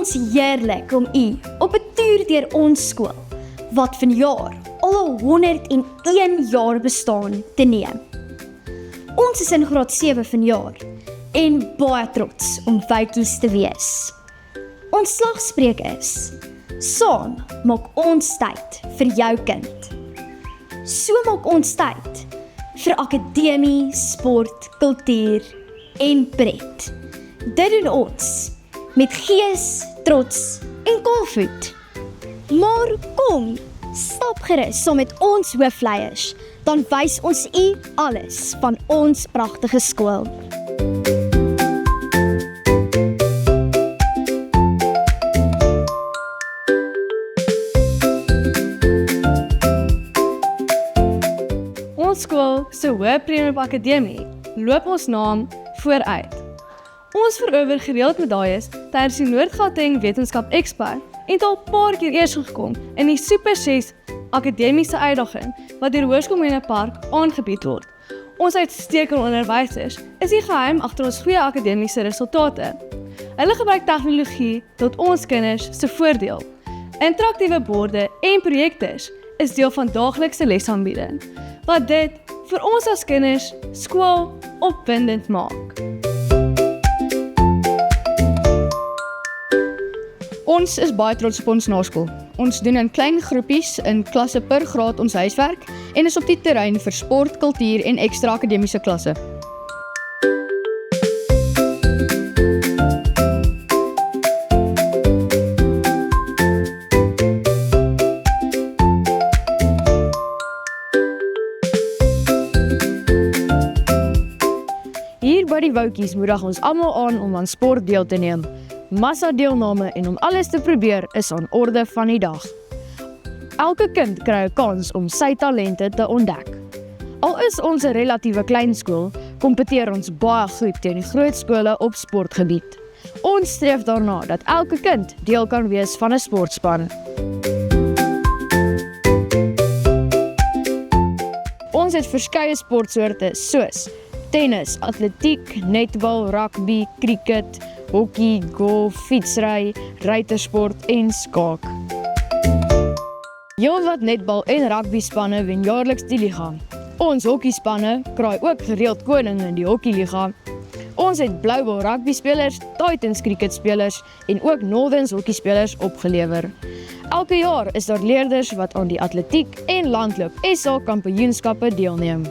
ons heerlik om u op 'n toer deur ons skool, wat vanjaar al 101 jaar bestaan, te neem. Ons is in graad 7 vanjaar en baie trots om Woutjies te wees. Ons slagspreuk is: saam maak ons tyd vir jou kind. So maak ons tyd vir akademie, sport, kultuur en pret. Dit doen ons met gees, trots en koolvoet. Maar kom, stap gerus saam met ons hoofleiers, dan wys ons u alles van ons pragtige skool. Ons skool se hoë premie op akademie loop ons naam vooruit. Ons verower gereeld medaljes tydens die Noord-Gauteng Wetenskap Expo en het al 'n paar keer eers gekom in die Super 6 akademiese uitdaging wat deur Hoërskool Mennepark aangebied word. Ons uitstekende onderwysers is die geheim agter ons goeie akademiese resultate. Hulle gebruik tegnologie tot ons kinders se voordeel. Interaktiewe borde en projektors is deel van daaglikse lesaanbieding, wat dit vir ons as kinders skool opwindend maak. Ons is baie trots op ons naskool. Ons doen in klein groepies in klasse per graad ons huiswerk en is op die terrein vir sport, kultuur en ekstra akademiese klasse. Hier by die Woutjies moedig ons almal aan om aan sport deel te neem. Massa deelname en om alles te probeer is aan orde van die dag. Elke kind kry 'n kans om sy talente te ontdek. Al is ons 'n relatiewe klein skool, kompeteer ons baie goed teen die groot skole op sportgebied. Ons streef daarna dat elke kind deel kan wees van 'n sportspan. Ons het verskeie sportsoorte soos tennis, atletiek, netbal, rugby, cricket, hockey, golf, fietsry, ruitersport en skaak. Heelwat netbal en rugby spanne wen jaarliks die liga. Ons hockeyspanne kraai ook gereeld koning in die hockeyliga. Ons het Bluebell rugby spelers, Titans cricket spelers en ook Northerns hockey spelers opgelewer. Elke jaar is daar leerders wat aan die atletiek en landloop SA kampioenskappe deelneem.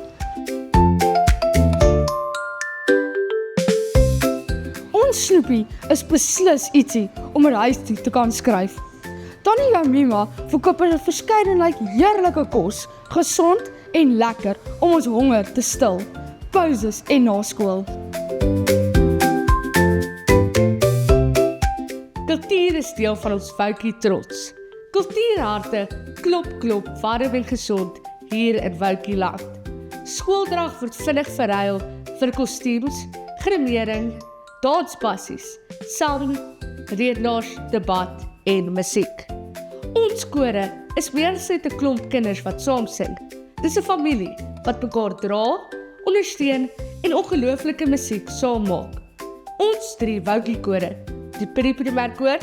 Ons Snoepie is beslis ietsie om 'n huis toe te kan skryf. Tannie Jamima verkoop 'n verskeidenheid heerlike kos, gesond en lekker om ons honger te stil, pauses en na skool. Kultuur is deel van ons Woutjie trots. Kultuurharte klop klop warm en gesond hier in Woutjie land. Skooldrag word vinnig verruil vir kostuums, grimering, danspassies, sang, redenaars, debat en musiek. Ons kore is meer as net 'n klomp kinders wat saam sing. Dis 'n familie wat mekaar dra, ondersteun en ongelooflike musiek saam maak. Ons 3 Woutjie kore, die primêr koor,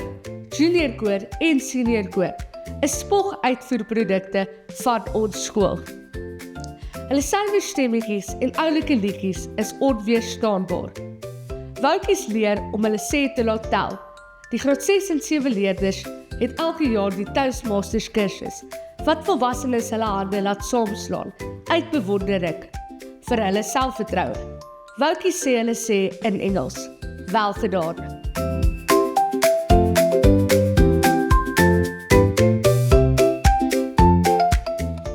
junior koor en senior koor, is spog uitvoerprodukte van ons skool. Hulle suiwerstemmetjies en oulike liedjies is onweerstaanbaar. Woutjies leer om hulle sê te laat tel. Die graad 6 en 7 leerders het elke jaar die Toastmasters kursus, wat volwassenes hulle hande laat saamslaan, uit bewondering vir hulle selfvertroue. Woutjies sê hulle sê in Engels, wel gedaan.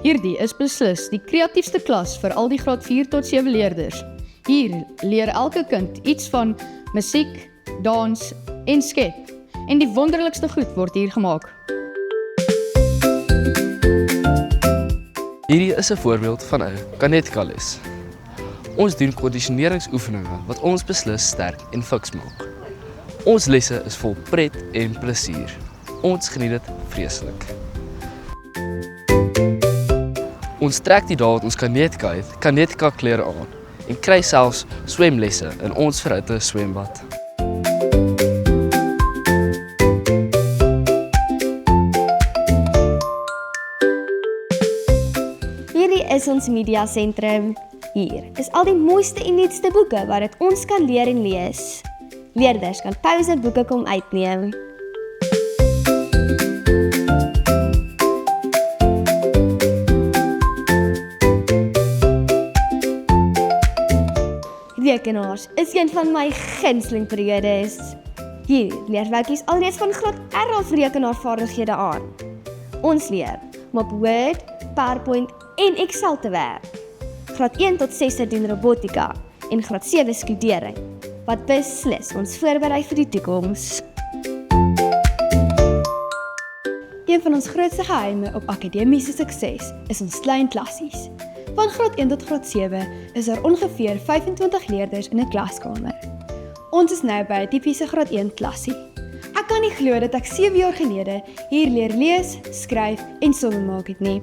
Hierdie is beslis die kreatiefste klas vir al die graad 4 tot 7 leerders. Hier leer elke kind iets van musiek, dans en skep. En die wonderlikste goed word hier gemaak. Hierdie is 'n voorbeeld van 'n Kanetka-les. Ons doen kondisioneringsoefeninge wat ons beslis sterk en fiks maak. Ons lesse is vol pret en plesier. Ons geniet dit vreeslik. Ons trek die dae wat ons Kanetka het, Kanetka klere aan en kry selfs swemlesse in ons verhitte swembad. is ons media sentrum. Hier is al die mooiste en nuutste boeke wat dit ons kan leer en lees. Leerders kan pouse boeke kom uitneem. Rekenaars is een van my gunsteling periodes. Hier leer Woukies alreeds van graad R af rekenaarvaardighede aan. Ons leer om op Word, PowerPoint en Excel te werk. Graad 1 tot 6 doen robotika en graad 7 skodering, wat beslis ons voorberei vir die toekoms. Een van ons grootste geheime op akademiese sukses is ons klein klassies. Van graad 1 tot graad 7 is daar ongeveer 25 leerders in 'n klaskamer. Ons is nou by 'n tipiese graad 1 klassie. Ek kan nie glo dat ek 7 jaar gelede hier leer lees, skryf en somme maak het nie.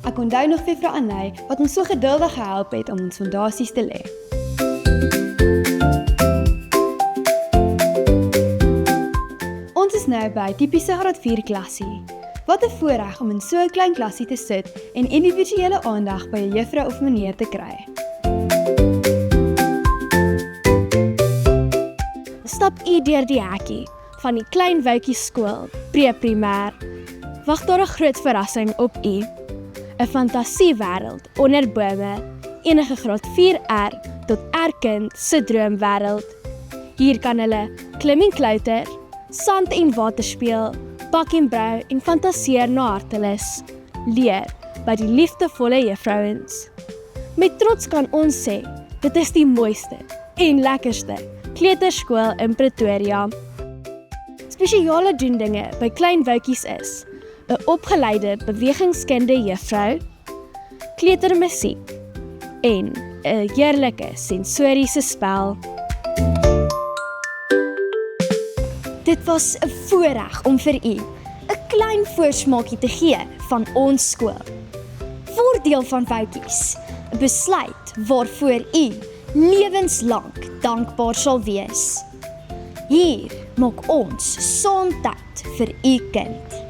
Ek onthou nog Juffrou Anay wat ons so geduldig gehelp het om ons fondasies te lê. Ons is nou by 'n tipiese graad 4 klassie. Wat 'n voorreg om in so 'n klein klassie te sit en individuele aandag by 'n juffrou of meneer te kry. Stap u deur die hekkie van die Klein Woukie skool, pre-primêr. Wag daar 'n groot verrassing op u. 'n Fantasiewêreld onder bome, enige graad 4R tot R-kind se droomwêreld. Hier kan hulle klim en klouter, sand en water speel, bak en brou en fantaseer na hartelus. Leer by die liefdevolle juffrouens. Met trots kan ons sê, dit is die mooiste en lekkerste kleuterskool in Pretoria. Spesiale doendinge by Klein Woukies is 'n opgeleide bewegingskunde juffrou, kleutermusiek en 'n heerlike sensoriese spel. Dit was 'n voorreg om vir u 'n klein voorsmaakie te gee van ons skool. Voordeel van Woukies, 'n besluit waarvoor u lewenslank dankbaar sal wees. Hier maak ons saam tyd vir u kind.